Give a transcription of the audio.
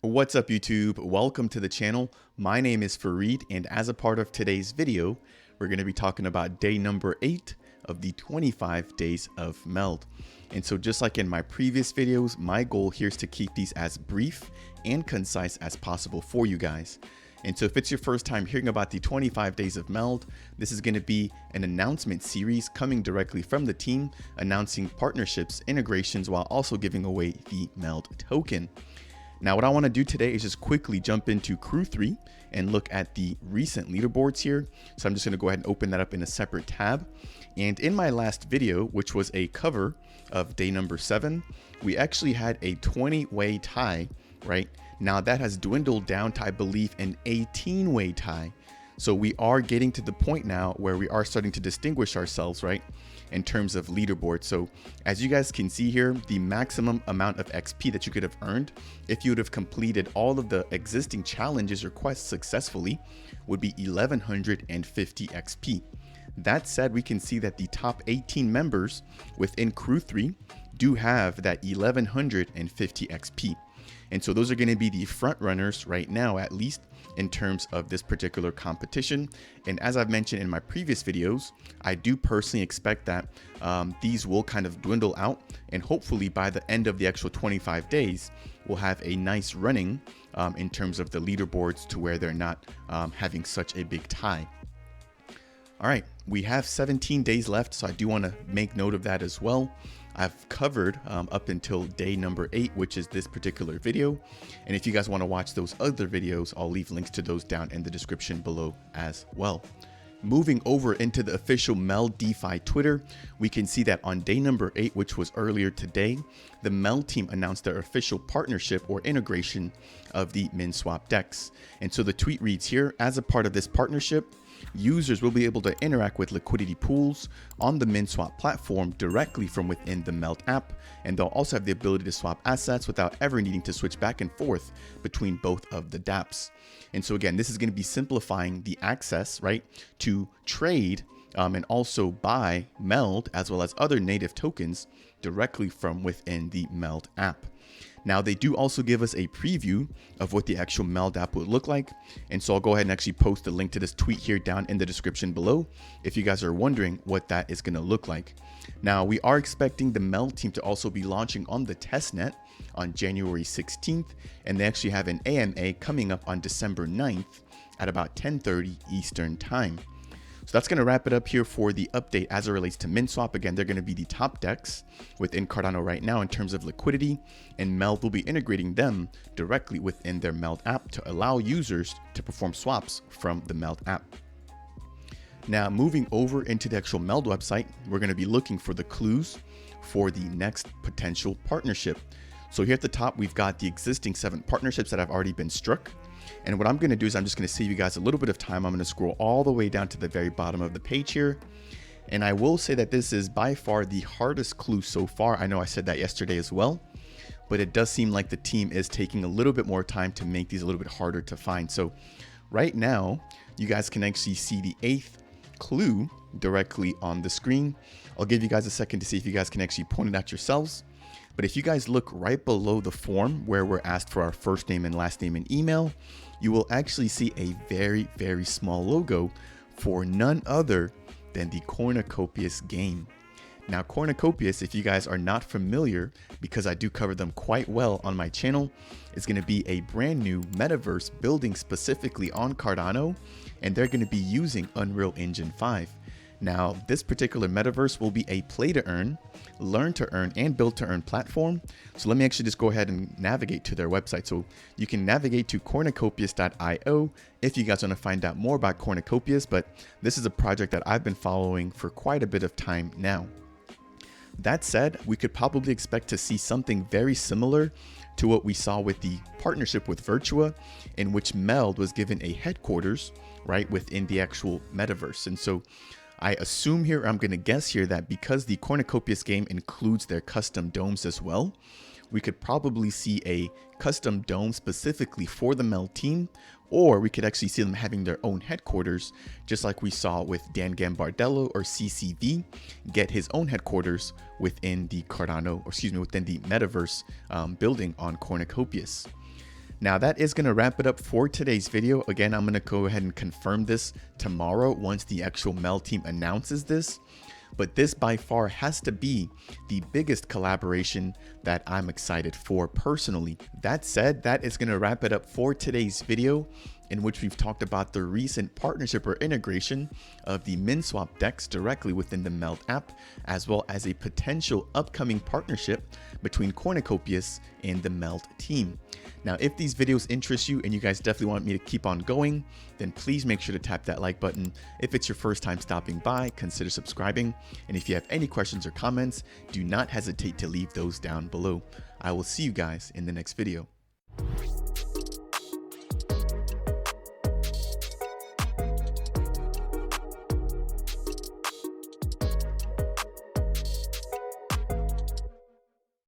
What's up YouTube? Welcome to the channel. My name is Fareed, and as a part of today's video, we're going to be talking about day number 8 of the 25 days of MELD. And so just like in my previous videos, my goal here is to keep these as brief and concise as possible for you guys. And so if it's your first time hearing about the 25 days of MELD, this is going to be an announcement series coming directly from the team, announcing partnerships, integrations, while also giving away the MELD token. Now, what I want to do today is just quickly jump into Crew 3 and look at the recent leaderboards here. So I'm just going to go ahead and open that up in a separate tab. And in my last video, which was a cover of day number 7, we actually had a 20-way tie, right? Now that has dwindled down to, I believe, an 18-way tie. So we are getting to the point now where we are starting to distinguish ourselves, right, in terms of leaderboard. So as you guys can see here, the maximum amount of XP that you could have earned if you would have completed all of the existing challenges or quests successfully would be 1150 XP. That said, we can see that the top 18 members within Crew 3 do have that 1150 XP. And so those are going to be the front runners right now, at least in terms of this particular competition. And as I've mentioned in my previous videos, I do personally expect that these will kind of dwindle out, and hopefully by the end of the actual 25 days, we'll have a nice running in terms of the leaderboards to where they're not having such a big tie. All right, we have 17 days left, so I do want to make note of that as well. I've covered up until day number 8, which is this particular video. And if you guys want to watch those other videos, I'll leave links to those down in the description below as well. Moving over into the official MELD DeFi Twitter, we can see that on day number 8, which was earlier today, the MELD team announced their official partnership or integration of the Minswap DEX. And so the tweet reads here, as a part of this partnership, users will be able to interact with liquidity pools on the Minswap platform directly from within the MELD app, and they'll also have the ability to swap assets without ever needing to switch back and forth between both of the dApps. And so again, this is going to be simplifying the access, right, to trade and also buy MELD as well as other native tokens directly from within the MELD app. Now, they do also give us a preview of what the actual MELD app would look like. And so I'll go ahead and actually post a link to this tweet here down in the description below if you guys are wondering what that is going to look like. Now, we are expecting the MELD team to also be launching on the testnet on January 16th. And they actually have an AMA coming up on December 9th at about 10:30 Eastern time. So that's going to wrap it up here for the update as it relates to Minswap. Again, they're going to be the top DEX within Cardano right now in terms of liquidity, and MELD will be integrating them directly within their MELD app to allow users to perform swaps from the MELD app. Now, moving over into the actual MELD website, we're going to be looking for the clues for the next potential partnership. So here at the top, we've got the existing 7 partnerships that have already been struck. And what I'm going to do is I'm just going to save you guys a little bit of time. I'm going to scroll all the way down to the very bottom of the page here. And I will say that this is by far the hardest clue so far. I know I said that yesterday as well, but it does seem like the team is taking a little bit more time to make these a little bit harder to find. So right now, you guys can actually see the 8th clue directly on the screen. I'll give you guys a second to see if you guys can actually point it out yourselves. But if you guys look right below the form where we're asked for our first name and last name and email, you will actually see a very, very small logo for none other than the Cornucopias game. Now, Cornucopias, if you guys are not familiar, because I do cover them quite well on my channel, is going to be a brand new metaverse building specifically on Cardano, and they're going to be using Unreal Engine 5. Now, this particular metaverse will be a play to earn, learn to earn, and build to earn platform. So let me actually just go ahead and navigate to their website. So you can navigate to cornucopias.io if you guys want to find out more about Cornucopias, but this is a project that I've been following for quite a bit of time now. That said, we could probably expect to see something very similar to what we saw with the partnership with Virtua, in which MELD was given a headquarters, right, within the actual metaverse. And so I assume here, I'm going to guess here, that because the Cornucopias game includes their custom domes as well, we could probably see a custom dome specifically for the MELD team, or we could actually see them having their own headquarters, just like we saw with Dan Gambardello or CCV get his own headquarters within the within the Metaverse building on Cornucopias. Now that is going to wrap it up for today's video. Again, I'm going to go ahead and confirm this tomorrow once the actual MELD team announces this. But this by far has to be the biggest collaboration that I'm excited for personally. That said, that is going to wrap it up for today's video, in which we've talked about the recent partnership or integration of the Minswap DEX directly within the MELD app, as well as a potential upcoming partnership between Cornucopias and the MELD team. Now, if these videos interest you and you guys definitely want me to keep on going, then please make sure to tap that like button. If it's your first time stopping by, consider subscribing. And if you have any questions or comments, do not hesitate to leave those down below. I will see you guys in the next video.